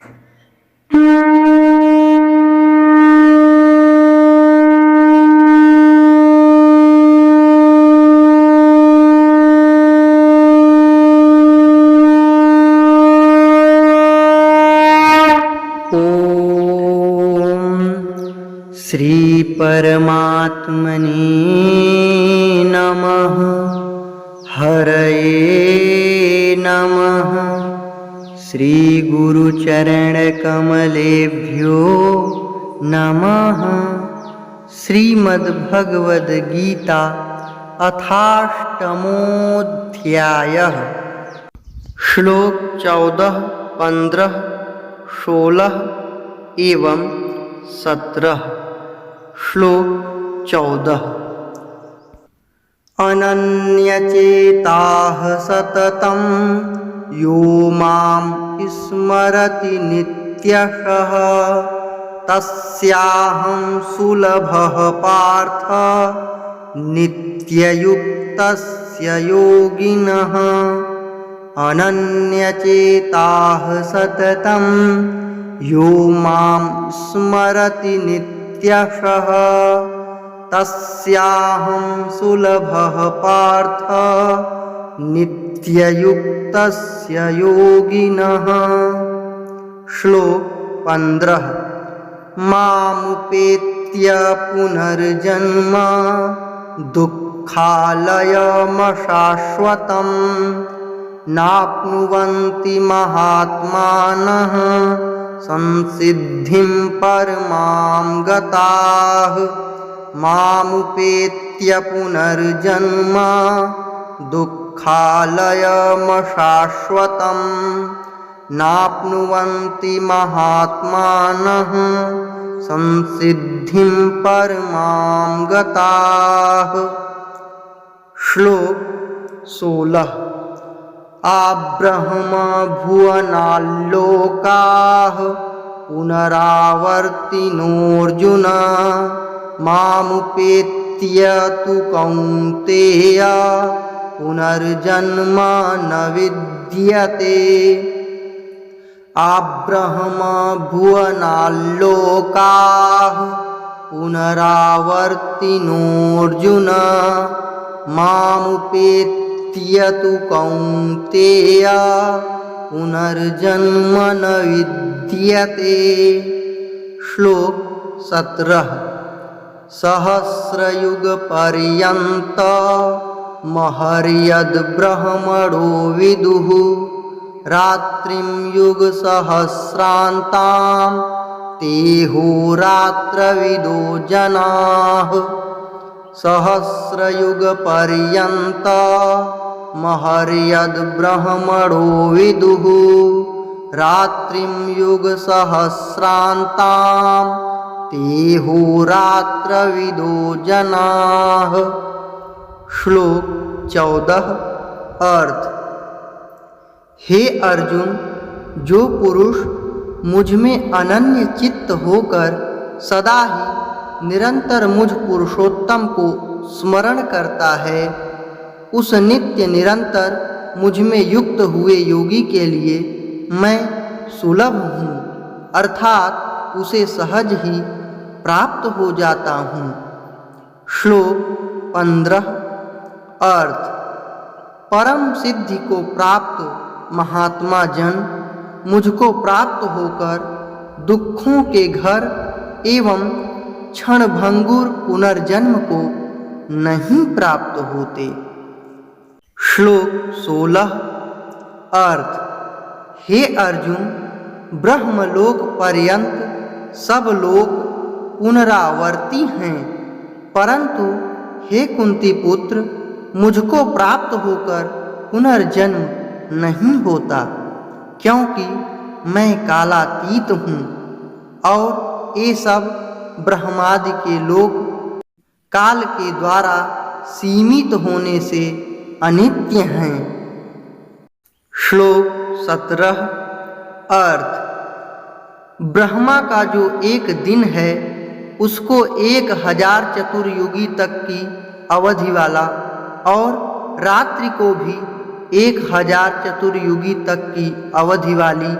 श्री परमात्मने नमः। हरये नमः। श्री गुरुचरणकमलेभ्यो नमः। श्रीमद्भगवद्गीता अथाष्टमोऽध्यायः। श्लोक 14, 15, 16 एवं 17। श्लोक 14। अनन्यचेताः सततं यो मां स्मरति नित्यशः तस्याहं सुलभः पार्थ नित्ययुक्तस्य योगिनः। अनन्यचेताः सततं यो मां स्मरति नित्यशः तस्याहं सुलभः पार्थ नित्ययुक्तस्य योगिनः। श्लोक 15। मामुपेत्य पुनर्जन्म दुःखालयमशाश्वतं नाप्नुवन्ति महात्मानः संसिद्धिं परमां गताः। मामुपेत्य पुनर्जन्म दुःखालयमशाश्वतं नाप्नुवन्ति महात्मानः संसिद्धिं परमां गताः। श्लोक 16। आब्रह्मभुवनाल्लोकाः पुनरावर्तिनोऽर्जुन मामुपेत्य तु कौन्तेय पुनर्जन्म न विद्यते। आब्रह्मभुवनाल्लोकाः पुनरावर्तिनोऽर्जुन मामुपेत्य तु कौन्तेय पुनर्जन्म न विद्यते। श्लोक 17। सहस्रयुगपर्यन्त महर्यद्ब्रह्मणो विदुः रात्रिं युगसहस्रान्तां तेहोरात्रविदो जनाः। सहस्रयुगपर्यन्त महर्यद्ब्रह्मणो विदुः रात्रिं युगसहस्रान्तां तेहोरात्रविदो जनाः। श्लोक 14। अर्थ। हे अर्जुन, जो पुरुष मुझ में अनन्य चित्त होकर सदा ही निरंतर मुझ पुरुषोत्तम को स्मरण करता है, उस नित्य निरंतर मुझ में युक्त हुए योगी के लिए मैं सुलभ हूँ, अर्थात उसे सहज ही प्राप्त हो जाता हूँ। श्लोक 15। अर्थ। परम सिद्धि को प्राप्त महात्मा जन मुझको प्राप्त होकर दुखों के घर एवं क्षणभंगुर पुनर्जन्म को नहीं प्राप्त होते। श्लोक 16। अर्थ। हे अर्जुन, ब्रह्मलोक पर्यंत सब लोग पुनरावर्ती हैं, परंतु हे कुंती पुत्र, मुझको प्राप्त होकर पुनर्जन्म नहीं होता, क्योंकि मैं कालातीत हूँ और ये सब ब्रह्मादि के लोग काल के द्वारा सीमित होने से अनित्य हैं। श्लोक 17। अर्थ। ब्रह्मा का जो एक दिन है उसको 1000 चतुर्युगी तक की अवधि वाला और रात्रि को भी 1000 चतुर्युगी तक की अवधि वाली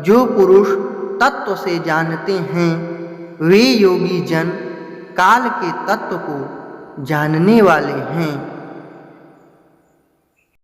जो पुरुष तत्व से जानते हैं वे योगी जन काल के तत्व को जानने वाले हैं।